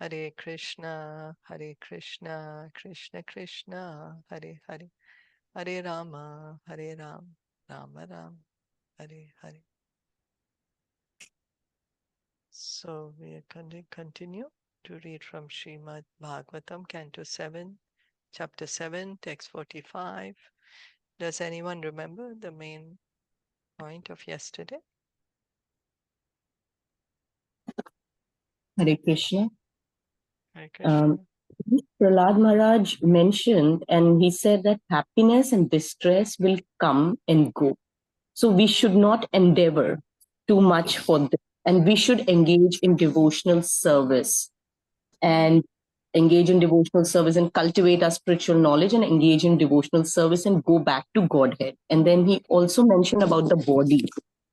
Hare Krishna, Krishna Krishna, Hare Hare, Hare Rama, Rama Ram, Hare Hare. So we are going to continue to read from Srimad Bhagavatam, Canto 7, Chapter 7, Text 45. Does anyone remember the main point of yesterday? Hare Krishna. Hare Krishna. Prahlāda Maharaj mentioned, and he said that happiness and distress will come and go. So we should not endeavor too much for this. And we should engage in devotional service and cultivate our spiritual knowledge and engage in devotional service and go back to Godhead. And then he also mentioned about the body.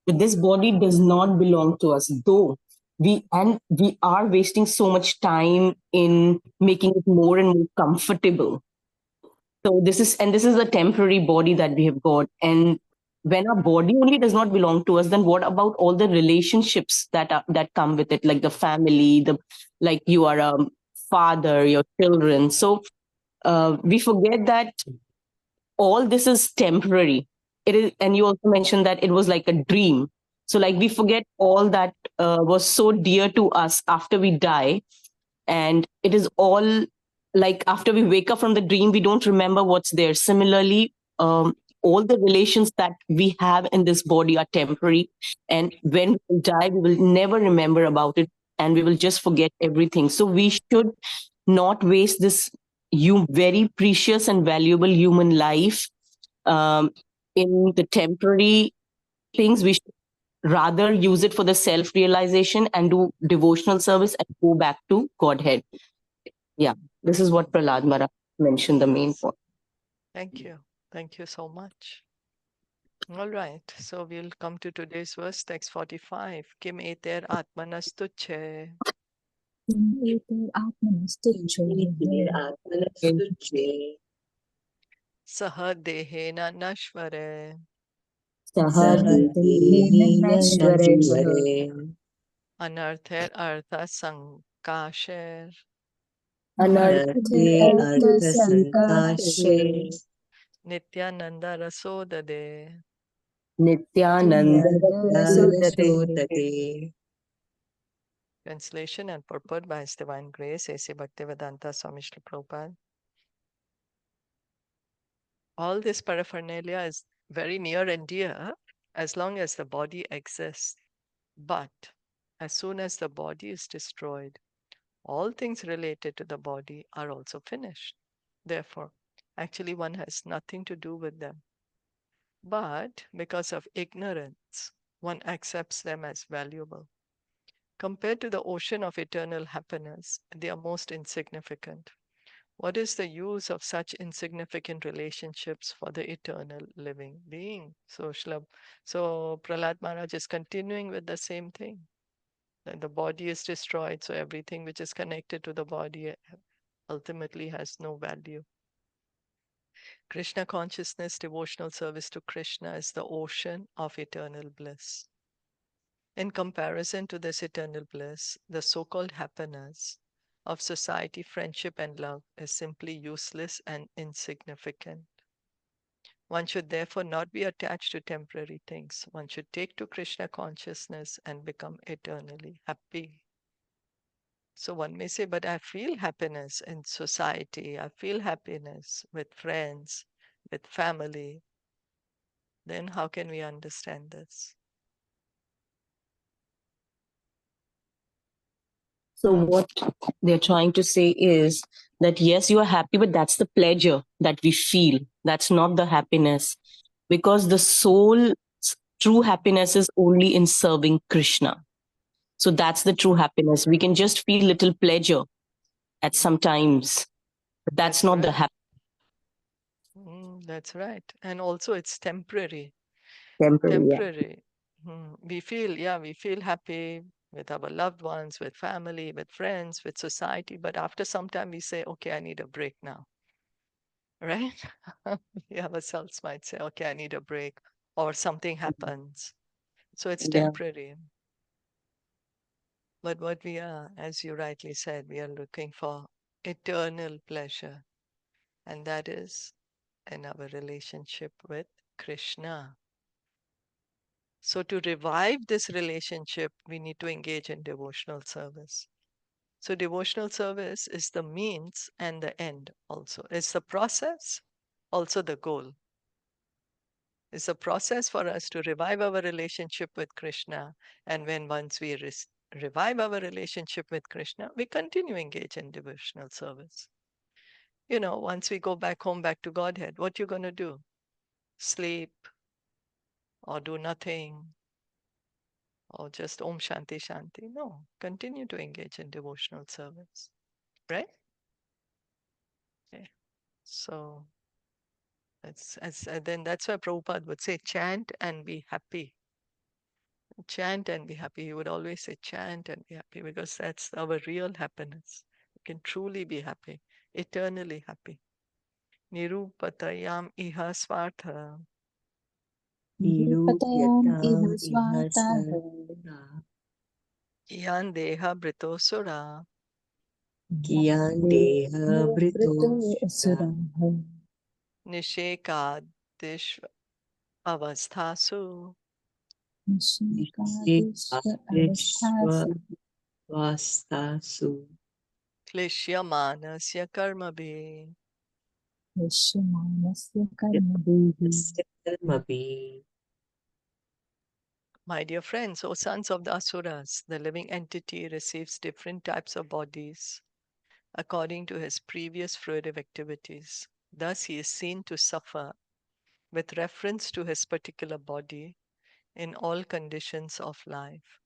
That this body does not belong to us, though we are wasting so much time in making it more and more comfortable. So this is a temporary body that we have got. And when our body only does not belong to us, then what about all the relationships that come with it, like the family, like you are a father, your children. So we forget that all this is temporary. It is, and you also mentioned that it was like a dream. So like we forget all that was so dear to us after we die, and it is all like after we wake up from the dream, we don't remember what's there. Similarly, all the relations that we have in this body are temporary, and when we die, we will never remember about it, and we will just forget everything. So we should not waste this very precious and valuable human life in the temporary things. We should rather use it for the self-realization and do devotional service and go back to Godhead. Yeah, this is what Prahlāda Maharaj mentioned, the main point. Thank you. Thank you so much. All right. So we'll come to today's verse, text 45. Kim eter atmanastuche. Saha dehena nashvare. Anarther artha sankasher. Nityananda rasodade. Translation and purport by His Divine Grace, A.C. Bhaktivedanta Swami Srila Prabhupada. All this paraphernalia is very near and dear as long as the body exists. But as soon as the body is destroyed, all things related to the body are also finished. Therefore, actually one has nothing to do with them. But because of ignorance, one accepts them as valuable. Compared to the ocean of eternal happiness, they are most insignificant. What is the use of such insignificant relationships for the eternal living being? So Prahlāda Maharaj is continuing with the same thing. That the body is destroyed, so everything which is connected to the body ultimately has no value. Krishna consciousness, devotional service to Krishna is the ocean of eternal bliss. In comparison to this eternal bliss, the so-called happiness of society, friendship, and love is simply useless and insignificant. One should therefore not be attached to temporary things. One should take to Krishna consciousness and become eternally happy. So one may say, but I feel happiness in society. I feel happiness with friends, with family. Then how can we understand this? So what they're trying to say is that yes, you are happy, but that's the pleasure that we feel. That's not the happiness. Because the soul's true happiness is only in serving Krishna. So that's the true happiness. We can just feel little pleasure at some times, but that's not the happiness. That's right. And also it's temporary. Temporary. We feel happy with our loved ones, with family, with friends, with society. But after some time we say, okay, I need a break now. Right? We ourselves might say, okay, I need a break, or something happens. So it's temporary. But what we are, as you rightly said, we are looking for eternal pleasure. And that is in our relationship with Krishna. So, to revive this relationship, we need to engage in devotional service. So, devotional service is the means and the end also. It's the process, also the goal. It's a process for us to revive our relationship with Krishna. And when once we revive our relationship with Krishna, we continue engage in devotional service. You know, once we go back home, back to Godhead, what you going to do? Sleep or do nothing or just Om Shanti Shanti? No, continue to engage in devotional service, right? Okay. So then that's why Prabhupada would say, chant and be happy. Chant and be happy. He would always say, chant and be happy because that's our real happiness. We can truly be happy, eternally happy. Nirupatayam iha swartha Nirupatayam iha svatah yan deha britosura kiyan deha brito asura nishekadishva avasthasu nishikadishva avasthasu vastasu klishyamanasya karmabhi. Vishyamanasya karmadehi. My dear friends, O sons of the Asuras, the living entity receives different types of bodies according to his previous fruitive activities. Thus, he is seen to suffer with reference to his particular body in all conditions of life,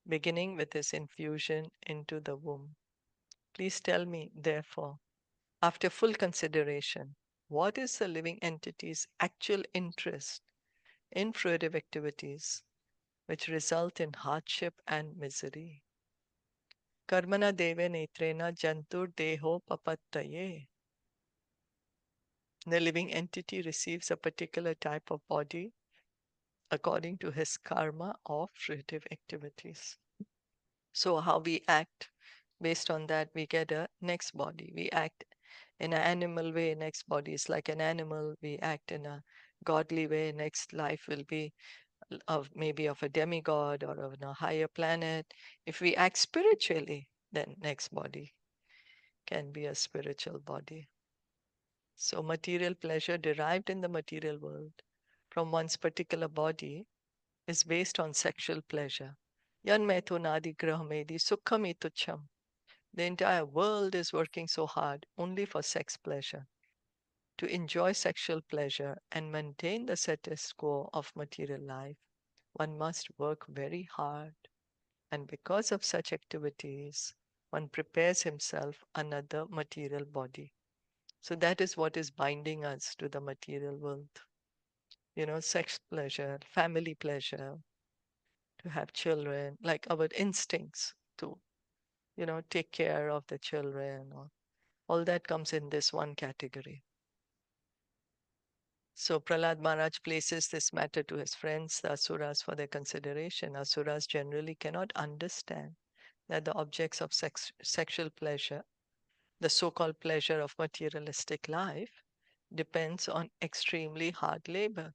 beginning with his infusion into the womb. Please tell me, therefore, after full consideration, what is the living entity's actual interest in fruitive activities which result in hardship and misery? Karmana deve netrena jantur deho papattaye. The living entity receives a particular type of body according to his karma of fruitive activities. So, how we act, based on that, we get a next body. We act in an animal way, next body is like an animal. We act in a godly way, next life will be of maybe of a demigod or of a higher planet. If we act spiritually, then next body can be a spiritual body. So, material pleasure derived in the material world from one's particular body is based on sexual pleasure. Yan meto nadi grahamedi sukhami tucham. The entire world is working so hard only for sex pleasure. To enjoy sexual pleasure and maintain the status quo of material life, one must work very hard. And because of such activities, one prepares himself another material body. So that is what is binding us to the material world. You know, sex pleasure, family pleasure, to have children, like our instincts to, you know, take care of the children, or all that comes in this one category. So Prahlāda Maharaj places this matter to his friends, the Asuras, for their consideration. Asuras generally cannot understand that the objects of sexual pleasure, the so-called pleasure of materialistic life, depends on extremely hard labor.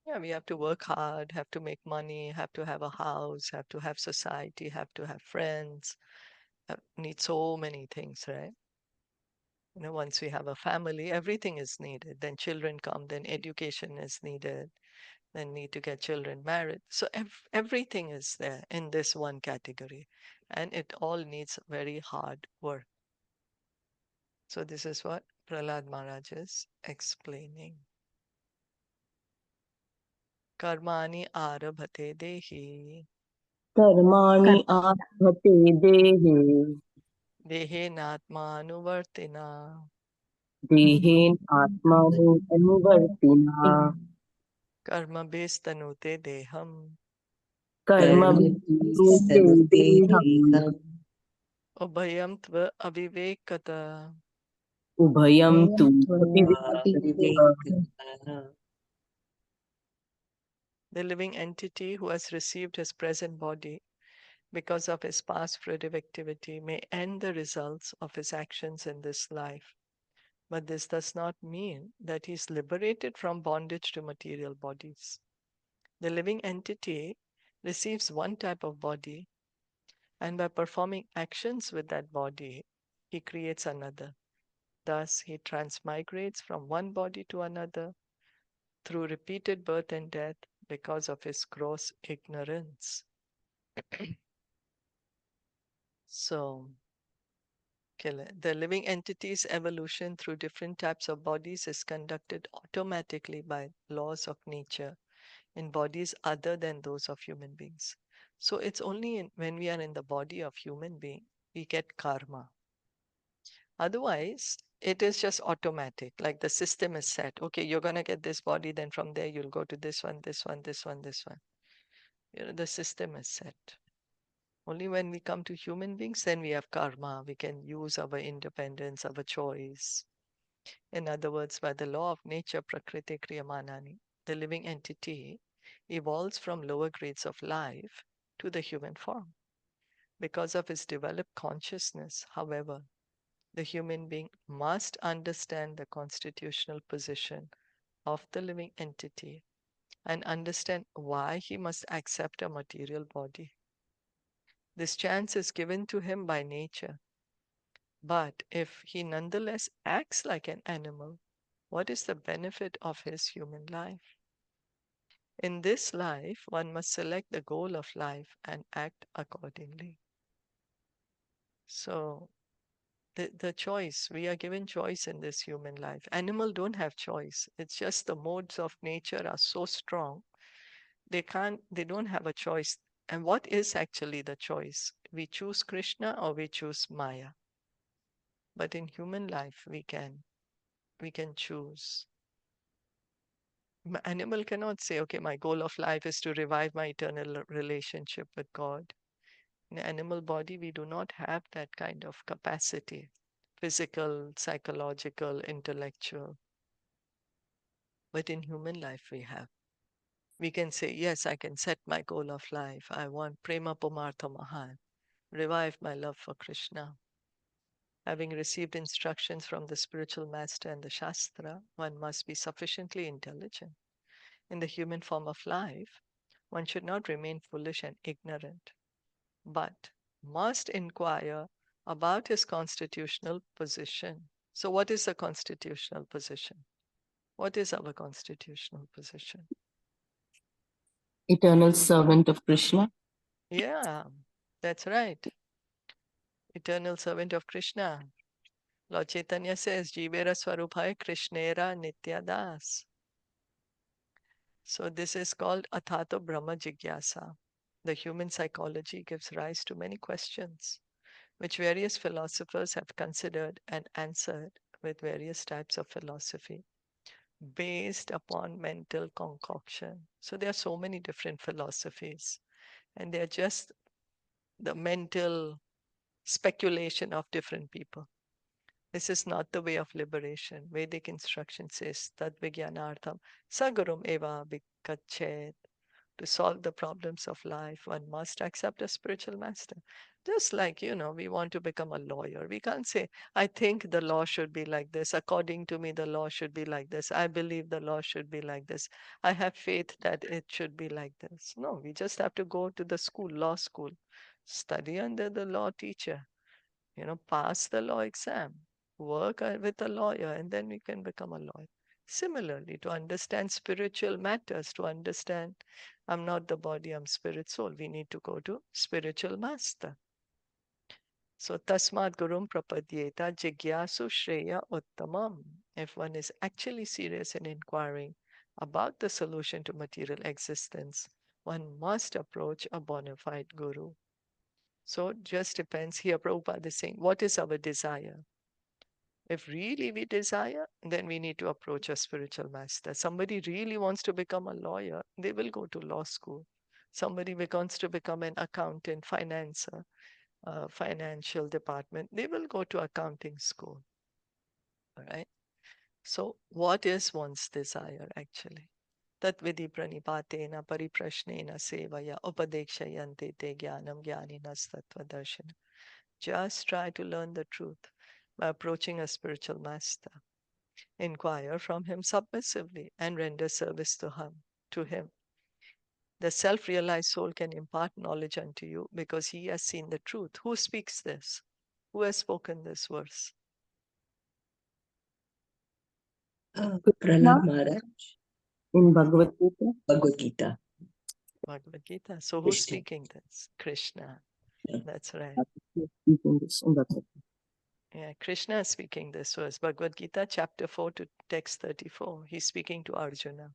Yeah, we have to work hard, have to make money, have to have a house, have to have society, have to have friends, need so many things, right? You know, once we have a family, everything is needed. Then children come, then education is needed, then need to get children married. So everything is there in this one category, and it all needs very hard work. So this is what Prahlāda Maharaj is explaining. Karmani arabhate dehi कर्माणि आरभते देहे dehenatmanuvartina देहेन आत्मानो अनुवर्तिना karma bestanute deham कर्मभिर्भूते देहम् ubhayam tva avivekata. उभयं तु अविवेकः The living entity who has received his present body because of his past fruitive activity, may end the results of his actions in this life. But this does not mean that he is liberated from bondage to material bodies. The living entity receives one type of body, and by performing actions with that body, he creates another. Thus, he transmigrates from one body to another through repeated birth and death because of his gross ignorance. So, the living entity's evolution through different types of bodies is conducted automatically by laws of nature in bodies other than those of human beings. So it's only when we are in the body of human being we get karma. Otherwise, it is just automatic. Like the system is set. Okay, you're gonna get this body, then from there you'll go to this one, this one, this one, this one. The system is set. Only when we come to human beings, then we have karma. We can use our independence, our choice. In other words, by the law of nature, Prakriti Kriyamanani, the living entity evolves from lower grades of life to the human form. Because of his developed consciousness, however, the human being must understand the constitutional position of the living entity and understand why he must accept a material body. This chance is given to him by nature. But if he nonetheless acts like an animal, what is the benefit of his human life? In this life, one must select the goal of life and act accordingly. So, the choice, we are given choice in this human life. Animals don't have choice. It's just the modes of nature are so strong, they don't have a choice. And what is actually the choice? We choose Krishna or we choose Maya. But in human life, we can choose. Animal cannot say, okay, my goal of life is to revive my eternal relationship with God. In animal body, we do not have that kind of capacity, physical, psychological, intellectual. But in human life, we have. We can say, yes, I can set my goal of life. I want prema pumartha mahan, revive my love for Krishna. Having received instructions from the spiritual master and the Shastra, one must be sufficiently intelligent. In the human form of life, one should not remain foolish and ignorant, but must inquire about his constitutional position. So, what is the constitutional position? What is our constitutional position? Eternal servant of Krishna. Yeah, that's right. Eternal servant of Krishna. Lord Chaitanya says, Jivera Swarupaya Krishnera Nityadas. So this is called Athato Brahma Jigyasa. The human psychology gives rise to many questions, which various philosophers have considered and answered with various types of philosophy based upon mental concoction. So there are so many different philosophies, and they're just the mental speculation of different people. This is not the way of liberation. Vedic instruction says, Tad Vijnanartham Sagarum Eva Vikachet. To solve the problems of life, one must accept a spiritual master. Just like, we want to become a lawyer. We can't say, I think the law should be like this. According to me, the law should be like this. I believe the law should be like this. I have faith that it should be like this. No, we just have to go to the school, law school, study under the law teacher, pass the law exam, work with a lawyer, and then we can become a lawyer. Similarly, to understand spiritual matters, to understand I'm not the body, I'm spirit soul, we need to go to spiritual master. So, tasmat gurum prapadyeta jigyasu shreya uttamam. If one is actually serious in inquiring about the solution to material existence, one must approach a bona fide guru. So it just depends. Here, Prabhupada is saying, what is our desire? If really we desire, then we need to approach a spiritual master. Somebody really wants to become a lawyer, they will go to law school. Somebody wants to become an accountant, financer, financial department, they will go to accounting school. All right. So, what is one's desire actually? Tat vidhi pranipatena pariprashnena sevaya upadekshayante te jnanam jnaninas tattva darshana. Just try to learn the truth by approaching a spiritual master. Inquire from him submissively and render service to him. The self-realized soul can impart knowledge unto you because he has seen the truth. Who speaks this? Who has spoken this verse? Prahlāda Maharaj In Bhagavad Gita. Bhagavad Gita. Bhagavad Gita. So who's Krishna. speaking this? Krishna. Yeah. That's right. Speaking this, and that's it. Yeah, Krishna is speaking this verse. Bhagavad Gita, chapter 4 to text 34. He's speaking to Arjuna.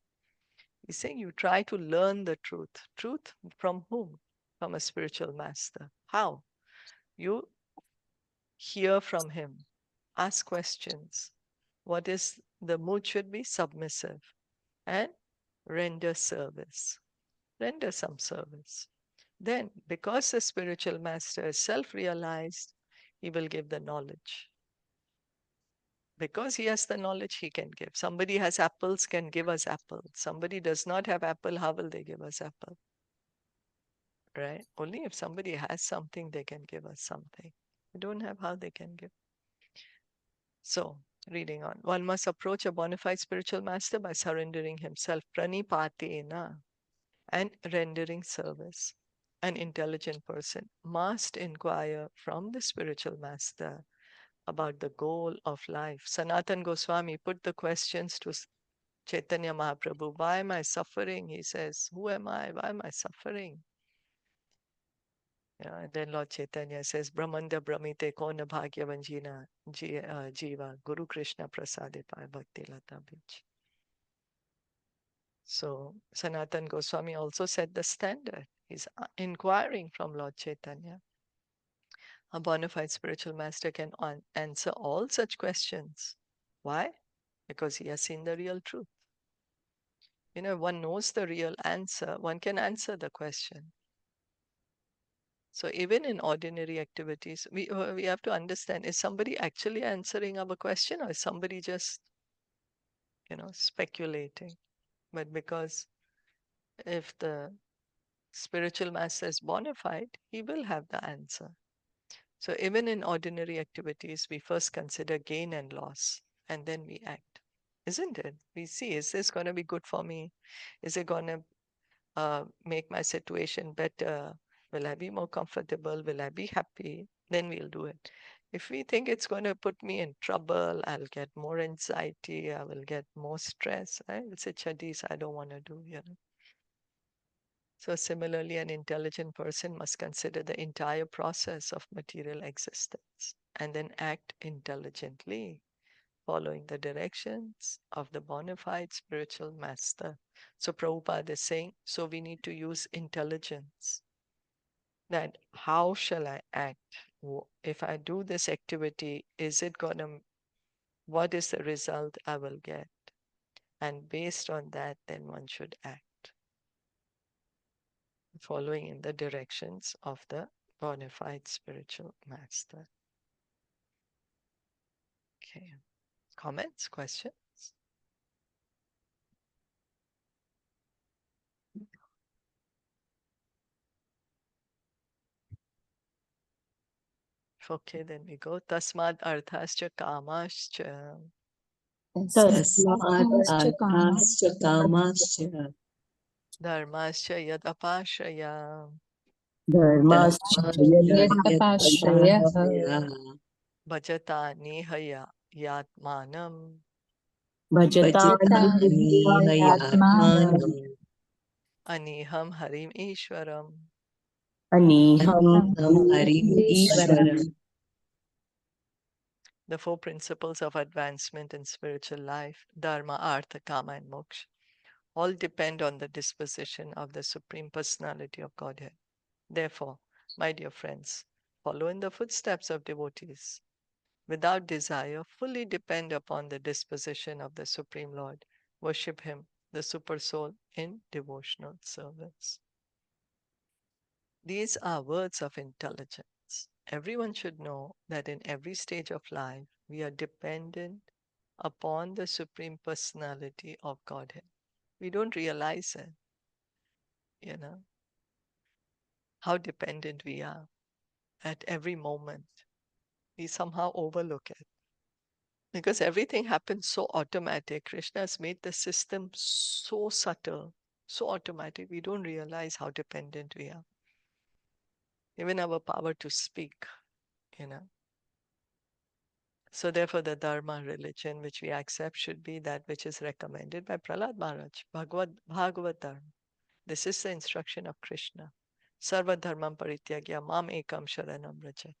He's saying you try to learn the truth. Truth from whom? From a spiritual master. How? You hear from him. Ask questions. What is the mood should be? Submissive. And render service. Render some service. Then, because the spiritual master is self-realized, he will give the knowledge. Because he has the knowledge, he can give. Somebody has apples, can give us apple. Somebody does not have apple, how will they give us apple? Right? Only if somebody has something, they can give us something. They don't have, how they can give. So, reading on. One must approach a bona fide spiritual master by surrendering himself, pranipatena, and rendering service. An intelligent person must inquire from the spiritual master about the goal of life. Sanatan Goswami put the questions to Chaitanya Mahaprabhu. Why am I suffering? He says, who am I? Why am I suffering? Yeah, and then Lord Chaitanya says, Brahmanda Brahmite Kona Bhagyavanjina Jiva Guru Krishna Prasade Pai Bhakti Lata Bij. So Sanatan Goswami also set the standard. He's inquiring from Lord Chaitanya. A bona fide spiritual master can answer all such questions. Why? Because he has seen the real truth. You know, one knows the real answer, one can answer the question. So even in ordinary activities, we have to understand, is somebody actually answering our question or is somebody just, speculating? But because if the spiritual master is bona fide, he will have the answer. So even in ordinary activities, we first consider gain and loss and then we act. Isn't it? We see, is this going to be good for me? Is it going to make my situation better? Will I be more comfortable? Will I be happy? Then we'll do it. If we think it's going to put me in trouble, I'll get more anxiety, I will get more stress. I will say, Chadis, I don't want to do, So similarly, an intelligent person must consider the entire process of material existence and then act intelligently, following the directions of the bona fide spiritual master. So Prabhupada is saying, so we need to use intelligence. That how shall I act? If I do this activity, is it gonna, what is the result I will get? And based on that, then one should act, following in the directions of the bona fide spiritual master. Okay. Comments, questions? Okay, then we go. Tasmad arthascha kamascha Tasmat Arthascha Kamascha dharmascha yadapashaya Dharmascha Yadapashaya bhajata nihaya yatmanam Bhajatani Hayatmanam aniham harim ishwaram. Aniham Harim Ishwaram. The four principles of advancement in spiritual life, dharma, artha, kama, and moksha, all depend on the disposition of the Supreme Personality of Godhead. Therefore, my dear friends, follow in the footsteps of devotees. Without desire, fully depend upon the disposition of the Supreme Lord. Worship Him, the Super Soul, in devotional service. These are words of intelligence. Everyone should know that in every stage of life, we are dependent upon the Supreme Personality of Godhead. We don't realize it, how dependent we are at every moment. We somehow overlook it because everything happens so automatic. Krishna has made the system so subtle, so automatic. We don't realize how dependent we are. Even our power to speak, you know. So therefore, the Dharma religion which we accept should be that which is recommended by Prahlāda Maharaj, Bhagavatam. This is the instruction of Krishna. Sarva dharmam parityagya mam ekam sharanam vraja.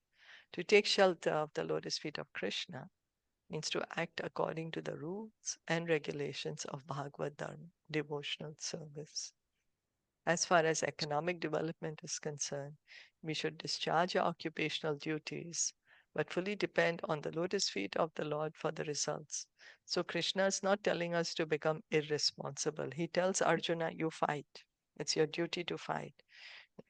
To take shelter of the lotus feet of Krishna means to act according to the rules and regulations of Bhagavad Dharma, devotional service. As far as economic development is concerned, we should discharge our occupational duties, but fully depend on the lotus feet of the Lord for the results. So Krishna is not telling us to become irresponsible. He tells Arjuna, you fight. It's your duty to fight.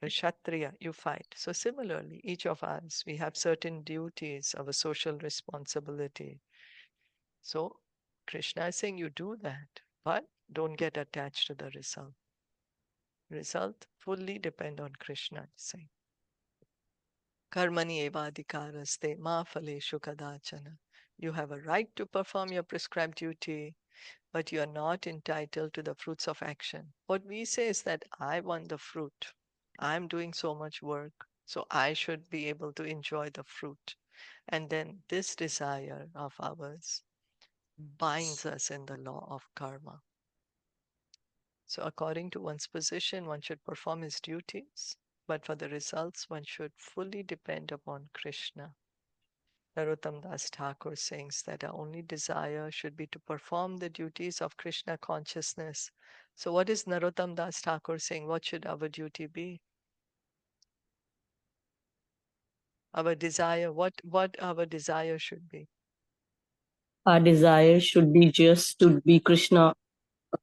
A Kshatriya, you fight. So similarly, each of us, we have certain duties of a social responsibility. So Krishna is saying you do that, but don't get attached to the result. Result fully depend on Krishna, saying. Karmani eva adhikaraste ma phaleshu kadachana. You have a right to perform your prescribed duty, but you are not entitled to the fruits of action. What we say is that I want the fruit. I'm doing so much work, so I should be able to enjoy the fruit. And then this desire of ours binds us in the law of karma. So according to one's position, one should perform his duties, but for the results, one should fully depend upon Krishna. Narottam Das Thakur sings that our only desire should be to perform the duties of Krishna consciousness. So what is Narottam Das Thakur saying? What should our duty be? Our desire, what our desire should be? Our desire should be just to be Krishna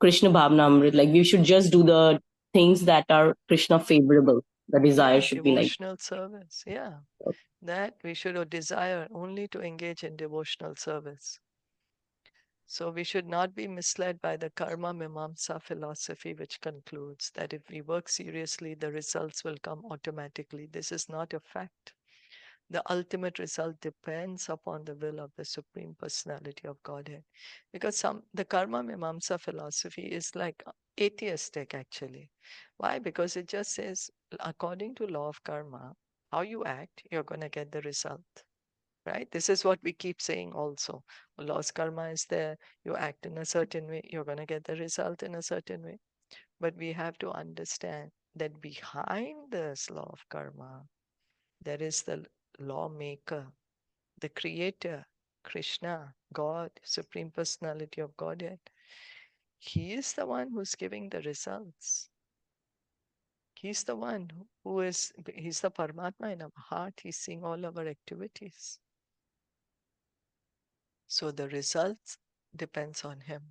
Bhavnamrit. Like we should just do the things that are Krishna favorable. The desire should be like devotional service. Yeah, that we should desire only to engage in devotional service. So we should not be misled by the karma mimamsa philosophy, which concludes that if we work seriously, the results will come automatically. This is not a fact. The ultimate result depends upon the will of the Supreme Personality of Godhead. Because the karma mimamsa philosophy is like atheistic actually. Why? Because it just says, according to law of karma, how you act, you're going to get the result. Right? This is what we keep saying also. Law's karma is there. You act in a certain way, you're going to get the result in a certain way. But we have to understand that behind this law of karma, there is the lawmaker, the creator, Krishna, God, Supreme Personality of Godhead. He is the one who's giving the results. He's the one he's the Paramatma in our heart. He's seeing all our activities. So the results depends on him.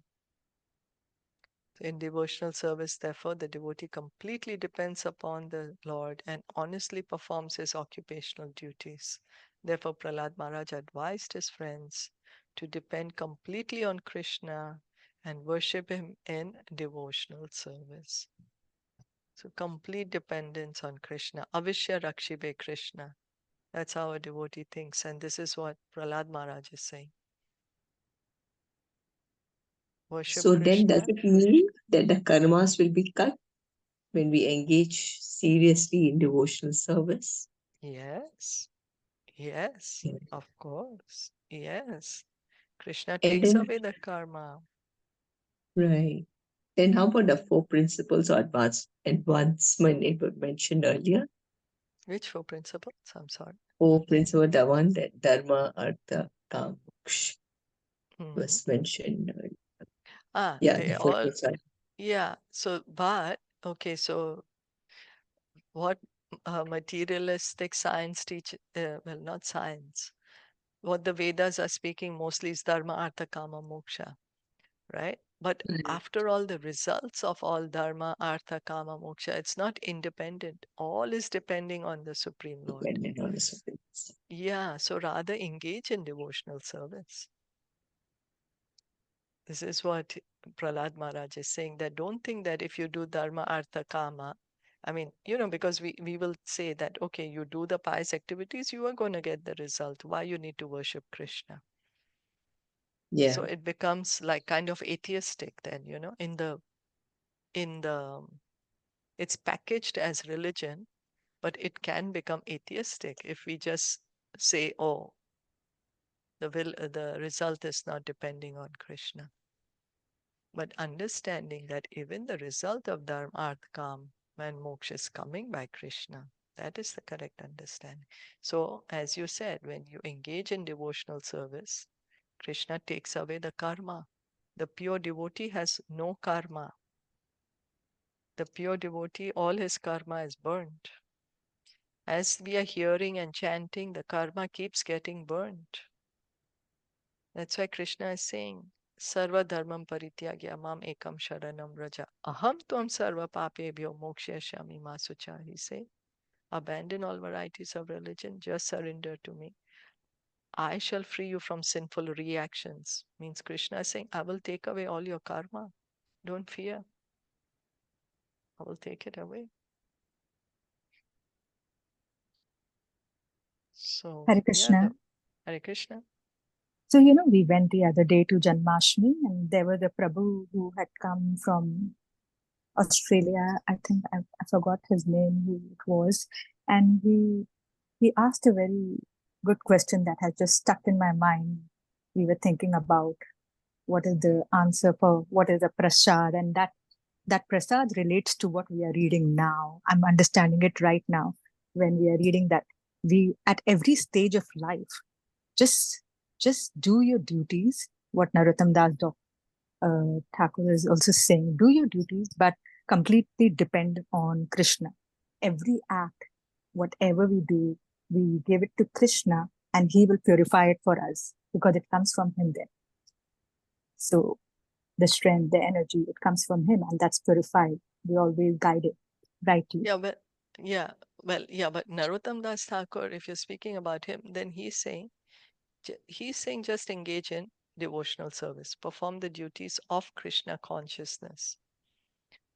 In devotional service, therefore, the devotee completely depends upon the Lord and honestly performs his occupational duties. Therefore, Prahlāda Maharaj advised his friends to depend completely on Krishna and worship him in devotional service. So complete dependence on Krishna. Avishya Rakshibe Krishna. That's how a devotee thinks. And this is what Prahlāda Maharaj is saying. Worship So then does Krishna. it mean that the karmas will be cut when we engage seriously in devotional service? Yes. Yes, Yeah. of course. Yes. Krishna And takes then, away the karma. right. Then how about the four principles or advancement it was mentioned earlier? Which four principles? I'm sorry. Four principles, the one that dharma, artha, kama, moksha Mhm. was mentioned earlier. Ah, Yeah, they the four all, principles. yeah. So, but, okay, so what materialistic science teach, well, not science, what the Vedas are speaking mostly is dharma, artha, kama, moksha, right? But Right. after all, the results of all dharma, artha, kama, moksha, it's not independent. All is depending on the Supreme Lord. Dependent on the supreme. Yeah, so rather engage in devotional service. This is what Prahlāda Maharaj is saying that don't think that if you do dharma, artha, kama, I mean, because we will say that, okay, you do the pious activities, you are going to get the result. Why you need to worship Krishna? Yeah. So it becomes like kind of atheistic then, in the it's packaged as religion, but it can become atheistic if we just say, oh, the result is not depending on Krishna. But understanding that even the result of dharma, artha, kam, and moksha is coming by Krishna, that is the correct understanding. So, as you said, when you engage in devotional service, Krishna takes away the karma. The pure devotee has no karma. The pure devotee, all his karma is burnt. As we are hearing and chanting, the karma keeps getting burnt. That's why Krishna is saying, Sarva dharmam parityagya mam ekam sharanam raja. Aham tvam sarva papebhyo mokshayashyami ma sucha. He say, abandon all varieties of religion, just surrender to me. I shall free you from sinful reactions. Means Krishna is saying, I will take away all your karma. Don't fear. I will take it away. So, Hare yeah, Krishna. Hare Krishna. So, we went the other day to Janmashtami, and there was a Prabhu who had come from Australia. I think I forgot his name, who it was. And he asked a very good question that has just stuck in my mind. We were thinking about what is the answer for what is a prasad, and that prasad relates to what we are reading now. I'm understanding it right now when we are reading that we, at every stage of life, just do your duties. What Narottam Das Thakur is also saying, do your duties, but completely depend on Krishna. Every act, whatever we do, we give it to Krishna, and he will purify it for us because it comes from him then. So the strength, the energy, it comes from him, and that's purified. We always guide it rightly. Yeah, but Narottam Das Thakur, if you're speaking about him, then he's saying just engage in devotional service, perform the duties of Krishna consciousness.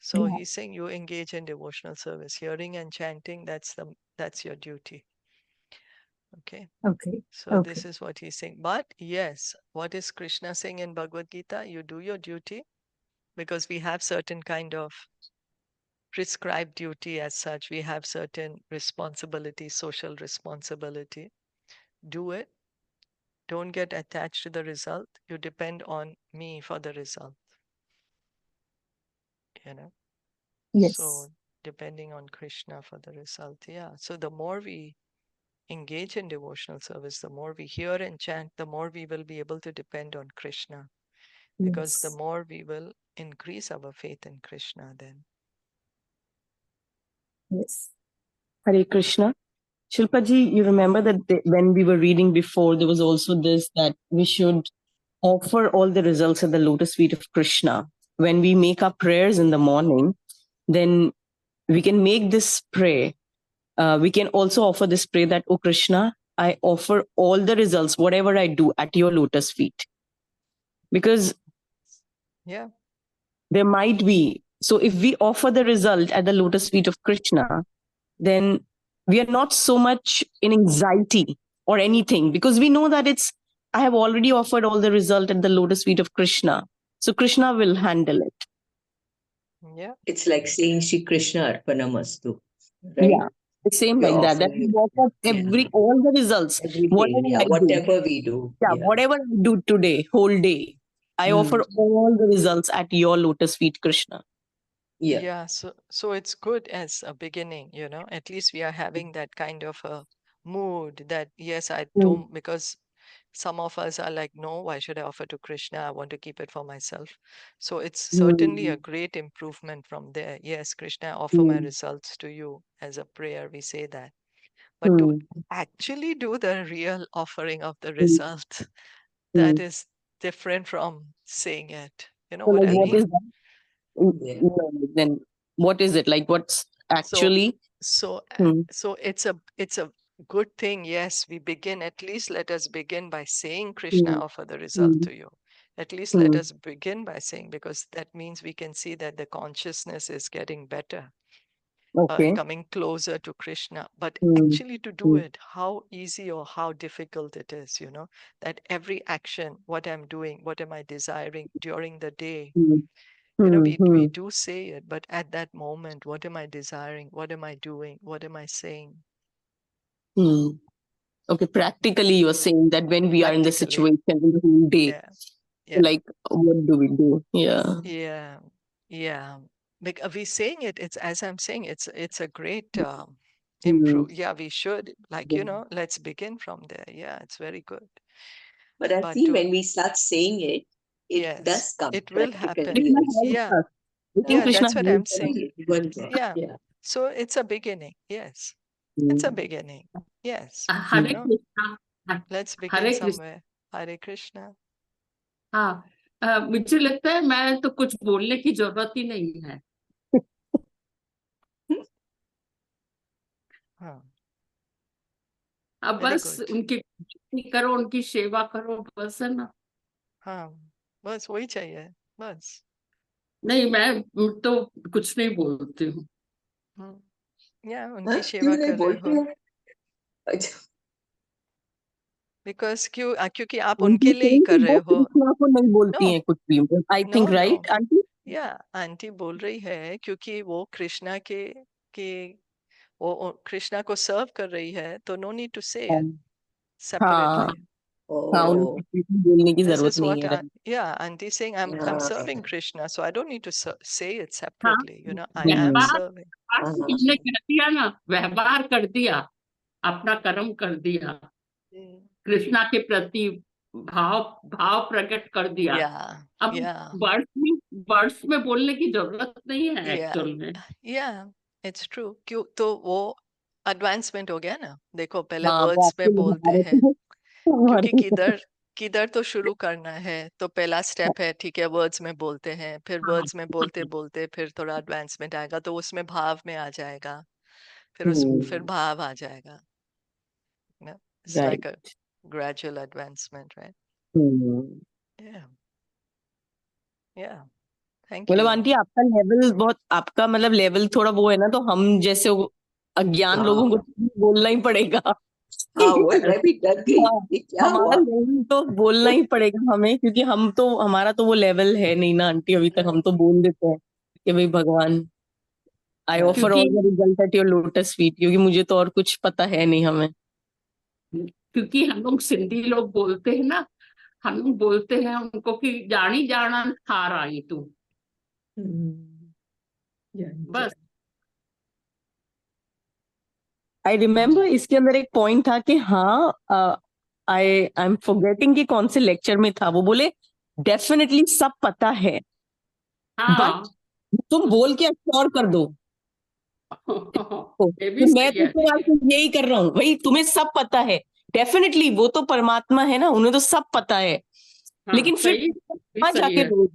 So Yeah. he's saying you engage in devotional service, hearing and chanting. That's your duty. Okay. Okay. So Okay. this is what he's saying. But yes, what is Krishna saying in Bhagavad Gita? You do your duty, because we have certain kind of prescribed duty as such. We have certain responsibility, social responsibility. Do it. Don't get attached to the result. You depend on me for the result. Yes. So depending on Krishna for the result. Yeah. So the more we engage in devotional service, the more we hear and chant, the more we will be able to depend on Krishna. Because the Yes. more we will increase our faith in Krishna then. Yes. Hare Krishna. Shilpaji, you remember that when we were reading before, there was also this that we should offer all the results at the lotus feet of Krishna. When we make our prayers in the morning, then we can make this prayer. We can also offer this prayer that, oh Krishna, I offer all the results, whatever I do, at your lotus feet. Because Yeah. there might be, so if we offer the result at the lotus feet of Krishna, then we are not so much in anxiety or anything, because we know that I have already offered all the result at the lotus feet of Krishna. So Krishna will handle it. Yeah. It's like saying Shri Krishna Arpanamastu, right? Yeah. The same You're like that. That offering we offer yeah, all the results, everything. whatever Yeah, I do. whatever we do. Yeah, Yeah. whatever I do today, whole day, I offer all the results at your lotus feet, Krishna. Yeah. Yeah. So it's good as a beginning, at least we are having that kind of a mood that, yes, I don't, because some of us are like, no, why should I offer to Krishna? I want to keep it for myself. So it's certainly a great improvement from there. Yes, Krishna, I offer my results to you as a prayer. We say that. But to actually do the real offering of the result, that is different from saying it. You know So, what like, I what mean? is that? Yeah. No, then what is it? Like, what's So actually? so Hmm. so it's a good thing. Yes, we begin, at least let us begin by saying, Krishna, I offer the result to you. At least let Hmm. us begin by saying, because that means we can see that the consciousness is getting better, Okay. coming closer to Krishna. But Hmm. actually to do Hmm. it, how easy or how difficult it is, that every action, what I'm doing, what am I desiring during the day, Hmm. we Hmm. do say it, but at that moment, what am I desiring? What am I doing? What am I saying? Hmm. Okay, practically you're saying that when we are in the Practically, situation in the whole day, yeah, yeah, like what do we do? Yeah. yeah, yeah. We saying it. It's as I'm saying. It's a great Hmm. improve. Yeah, we should let's begin from there. Yeah, it's very good. But I But see when we start saying it, it yes, does come it will happen. practically Krishna also. helps Yeah, us. I think yeah, Krishna that's what I'm helps us. saying. Yeah. Yeah. So it's a beginning. Yes, it's a Hmm. beginning. Yes, Hare Krishna let's begin Hare Krishna somewhere. Hare Krishna. हाँ मुझे लगता है मैं तो कुछ बोलने की जरूरत ही नहीं है Huh. अब Very बस good. उनकी भक्ति करो उनकी सेवा करो बस है ना हाँ, बस वही चाहिए बस. नहीं मैं तो कुछ नहीं बोलती हूँ या उनकी हाँ, सेवा क्यों नहीं कर रहे बोलते हो हैं? अच्छा, क्योंकि आप आंटी उनके लिए ही saying कर कि रहे वो हो. कृष्णा को नहीं बोलती नो हैं कुछ भी I know think no right aunty या आंटी बोल रही है क्योंकि वो कृष्णा के वो कृष्णा को सर्व कर रही है तो नो नीड टू से इट हाँ सेपरेटली. हाँ oh, उनको कुछ भी बोलने की This जरूरत is नहीं what है right? auntie saying I'm हाँ, serving Krishna, so I don't need to say it हाँ separately. I am Hmm. व्यवहार serving. हाँ, हमने कर दिया ना व्यवहार कर दिया अपना कर्म कर दिया Mm. कृष्णा के प्रति भाव भाव प्रकट कर दिया Yeah, अब yeah, वर्ड्स में बोलने की जरूरत नहीं है yeah, एक्चुअल में yeah. It's true. क्यों तो वो एडवांसमेंट हो गया ना. देखो पहले हाँ वो वर्ड्स में आपके लिए बोलते महारत हैं है क्योंकि हमारे किधर किधर तो शुरू करना है तो पहला स्टेप है ठीक है वर्ड्स में बोलते हैं फिर हाँ वर्ड्स में बोलते बोलते फिर थोड़ा एडवांसमेंट आएगा तो उसमें भाव में आ जाएगा फिर भाव आ जाएगा. It's right like a gradual advancement, right? Yeah, yeah. Thank मतलब you. आंटी आपका लेवल बहुत आपका मतलब लेवल थोड़ा वो है ना तो हम जैसे अज्ञान लोगों को हाँ, तो बोलना ही पड़ेगा हाँ, वही मैं भी डर गई हाँ, ये क्या हमारा हुआ लेवल तो बोलना ही पड़ेगा हमें क्योंकि हम तो हमारा तो वो लेवल है नहीं ना आंटी अभी तक हम तो बोल देते हैं कि भाई भगवान आई हाँ, ऑफर क्योंकि all the result at your lotus feet क्योंकि मुझे तो और कुछ पता है नहीं हमें क्योंकि हम लोग सिंधी लोग बोलते हैं ना हम लोग बोलते हैं उनको कि जानी जाना हार आई तू हम्म, बस आई रिमेम्बर इसके अंदर एक पॉइंट था कि हाँ आई एम फॉरगेटिंग कि कौन से लेक्चर में था वो बोले डेफिनेटली सब पता है बट हाँ तुम बोल के श्योर कर दो ये कि भी मैं सही तो है फिलहाल तो यही कर रहा हूँ भाई तुम्हें सब पता है डेफिनेटली वो तो परमात्मा है ना उन्हें तो सब पता है हाँ लेकिन फिर सही भी कहाँ सही जाके है बोल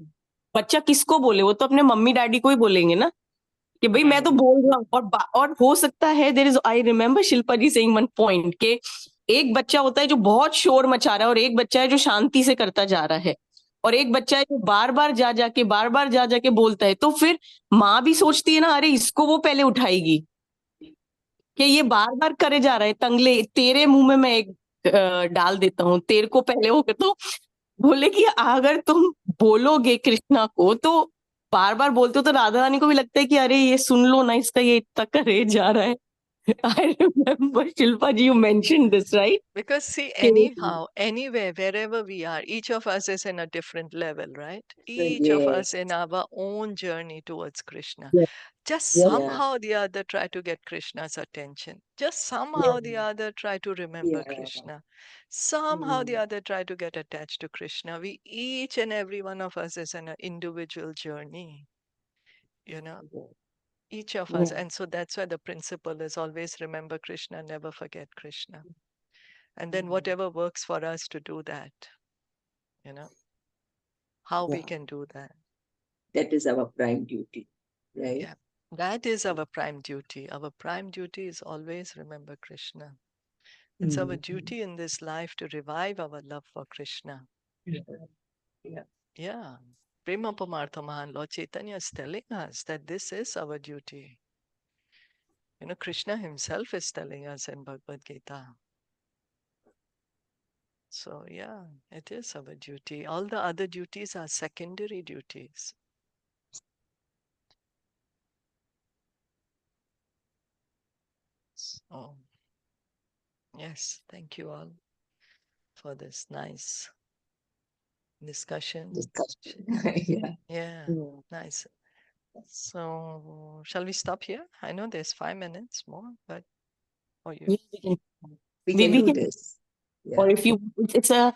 बच्चा किसको बोले वो तो अपने मम्मी डैडी को ही बोलेंगे ना कि भाई मैं तो हाँ बोल रहा हूँ और हो सकता है there is I remember Shilpa ji saying one point के एक बच्चा होता है जो बहुत शोर मचा रहा है और एक बच्चा है जो शांति से करता जा रहा है और एक बच्चा है जो बार बार जा जाके बोलता है तो फिर माँ भी सोचती है ना अरे इसको वो पहले उठाएगी कि ये बार बार करे जा रहा है तंगले तेरे मुंह में मैं एक डाल देता हूँ तेरे को पहले हो गया तो बोले कि अगर तुम बोलोगे कृष्णा को तो बार बार बोलते हो तो राधा रानी को भी लगता है कि अरे ये सुन लो ना इसका ये इतना करे जा रहा है I remember Shilpa ji you mention this right Because see, anyhow, anywhere, wherever we are, each of us is in a different level, right? Each of us in yes, our own journey towards Krishna. yes Just yes yeah, somehow the other try to get Krishna's attention. Just yeah, somehow the other try to remember yeah, Krishna. Somehow the mm, other try to get attached to Krishna. We each and every one of us is in an individual journey, you know, each of us. yeah, And so that's why the principle is always remember Krishna, never forget Krishna. And then mm, whatever works for us to do that, how we yeah. can do that. That is our prime duty, right? Yeah. That is our prime duty. Our prime duty is always remember Krishna. It's our Mm, duty in this life to revive our love for Krishna. yeah, yeah. Yeah. Prema Pamartha Mahan Lord Chaitanya is telling us that this is our duty. Krishna himself is telling us in Bhagavad Gita. So, yeah, it is our duty. All the other duties are secondary duties. So, yes, thank you all for this nice discussion. Yeah. Yeah, nice. So, shall we stop here? I know there's 5 minutes more, but you. Yeah, We we can do can, this. or Yeah. if you, it's a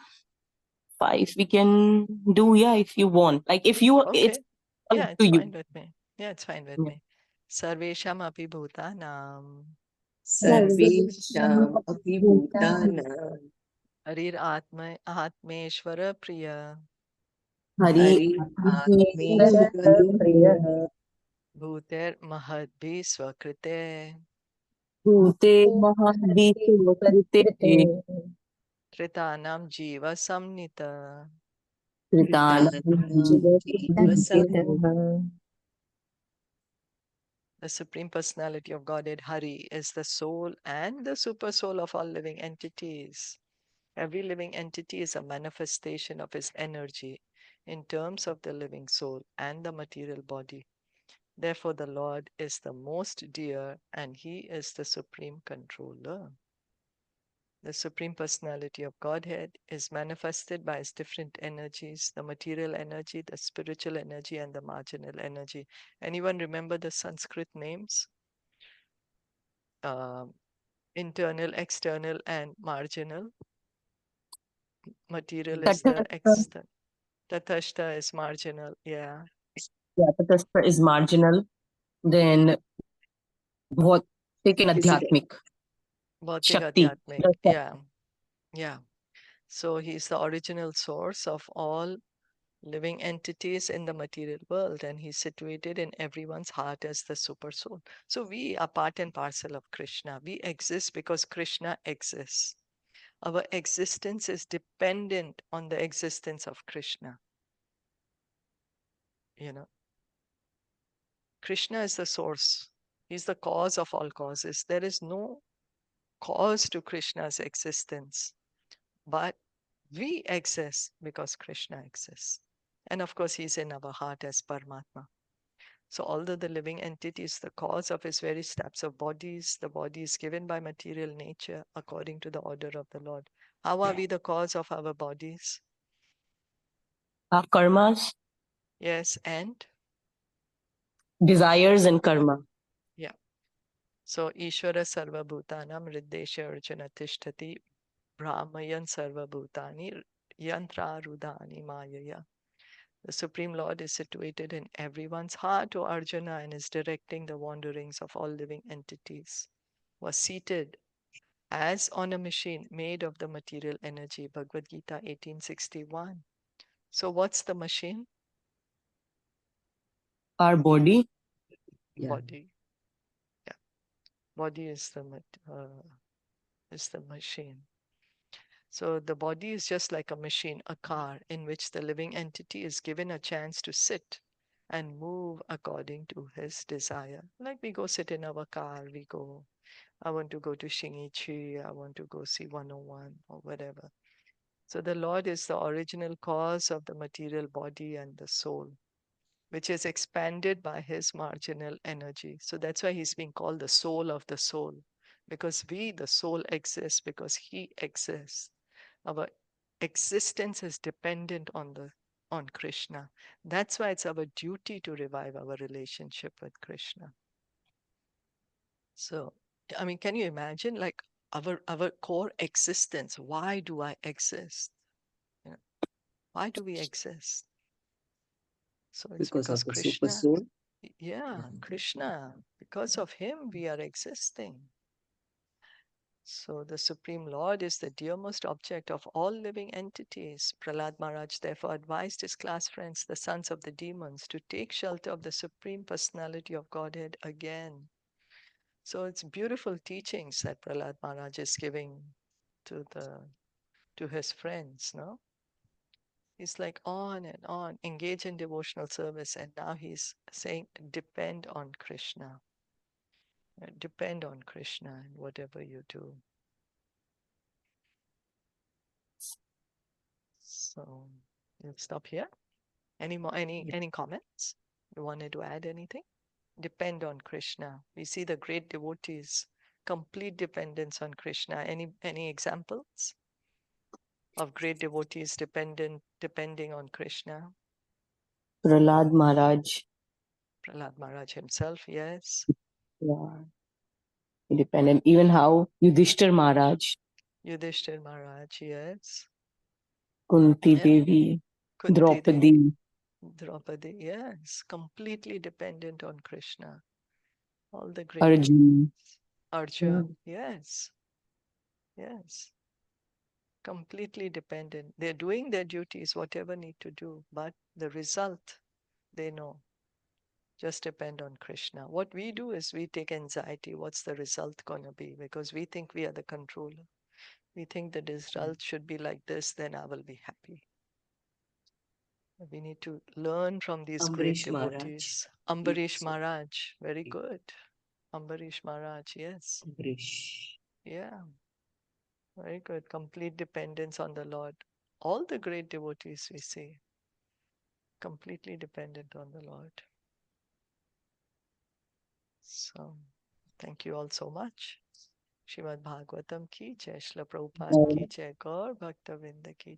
5, we can do, yeah, if you want. Like if you, it's Okay. all Yeah, up it's to you. fine with me. Yeah, it's fine with Yeah. me. Sarvesham api bhutanam Sarvesham api bhutanam harir atmeshwara priya Hari Hari Atmeshwara bhuter mahadbhi swakrite Bhute Mahadvishwakrite tritanam jiva samnita. Kritanam Kritanam Jiva Samhita. The Supreme Personality of Godhead, Hari, is the soul and the super soul of all living entities. Every living entity is a manifestation of his energy in terms of the living soul and the material body. Therefore, the Lord is the most dear and he is the supreme controller. The Supreme Personality of Godhead is manifested by its different energies, the material energy, the spiritual energy, and the marginal energy. Anyone remember the Sanskrit names? Internal, external, and marginal. Material is the Tatastha. external. Tatashta is marginal. Yeah. Yeah, Tatastha is marginal. Then Bhautik and Physical. Adhyatmik. Bhautik Shakti. Adhyatmik. Yeah. Yeah. So he's the original source of all living entities in the material world, and he's situated in everyone's heart as the super soul. So we are part and parcel of Krishna. We exist because Krishna exists. Our existence is dependent on the existence of Krishna. Krishna is the source. He's the cause of all causes. There is no cause to Krishna's existence, but we exist because Krishna exists. And of course, he's in our heart as Paramatma. So although the living entity is the cause of his various types of bodies, the body is given by material nature according to the order of the Lord. How are we the cause of our bodies? Our karmas, Yes, and? desires and karma. Yeah. So Ishvara Sarva Bhutanam Riddesha Arjuna Tishtati Brahmayan Sarva Bhutani Yantra Rudani Mayaya. The Supreme Lord is situated in everyone's heart, O Arjuna, and is directing the wanderings of all living entities. Was seated as on a machine made of the material energy. Bhagavad Gita 1861. So what's the machine? Our body. Yeah. Body. Yeah. Body is the machine. So the body is just like a machine, a car, in which the living entity is given a chance to sit and move according to his desire. Like we go sit in our car, we go, I want to go to Shinichi, I want to go see 101 or whatever. So the Lord is the original cause of the material body and the soul, which is expanded by his marginal energy. So that's why he's being called the soul of the soul, because we, the soul, exists because he exists. Our existence is dependent on Krishna. That's why it's our duty to revive our relationship with Krishna. So, I mean, can you imagine, like, our core existence? Why do I exist? Why do we exist? So it's Because because of the super Krishna. soul. Yeah, Krishna. Because of him, we are existing. So the Supreme Lord is the dearmost object of all living entities. Prahlāda Maharaj therefore advised his class friends, the sons of the demons, to take shelter of the Supreme Personality of Godhead again. So it's beautiful teachings that Prahlāda Maharaj is giving to his friends, no? He's like on and on, engage in devotional service, and now he's saying, depend on Krishna. Depend on Krishna in whatever you do. So we'll stop here. Any more? Any comments? You wanted to add anything? Depend on Krishna. We see the great devotees, complete dependence on Krishna. Any examples of great devotees depending on Krishna? Prahlāda Maharaj. Prahlāda Maharaj himself, yes. Yeah. Independent. Even how Yudhishthir Maharaj, Yudhishthir Maharaj, yes. Kunti Yeah. Devi, Kunti Draupadi. Draupadi, yes. Completely dependent on Krishna. All the great Arjun. Arjun, yes. Yes. Completely dependent. They're doing their duties, whatever need to do, but the result, they know. Just depend on Krishna. What we do is we take anxiety. What's the result going to be? Because we think we are the controller. We think the result should be like this, then I will be happy. We need to learn from these great Ambarish Maharaj. devotees. Ambarish Maharaj, very good. Ambarish Maharaj, yes. Ambarish. Yeah, very good. Complete dependence on the Lord. All the great devotees we see, completely dependent on the Lord. So, thank you all so much. Srimad Bhagavatam ki jai, Srila Prabhupada ki jai, Gaur Bhakta Vrinda ki jai.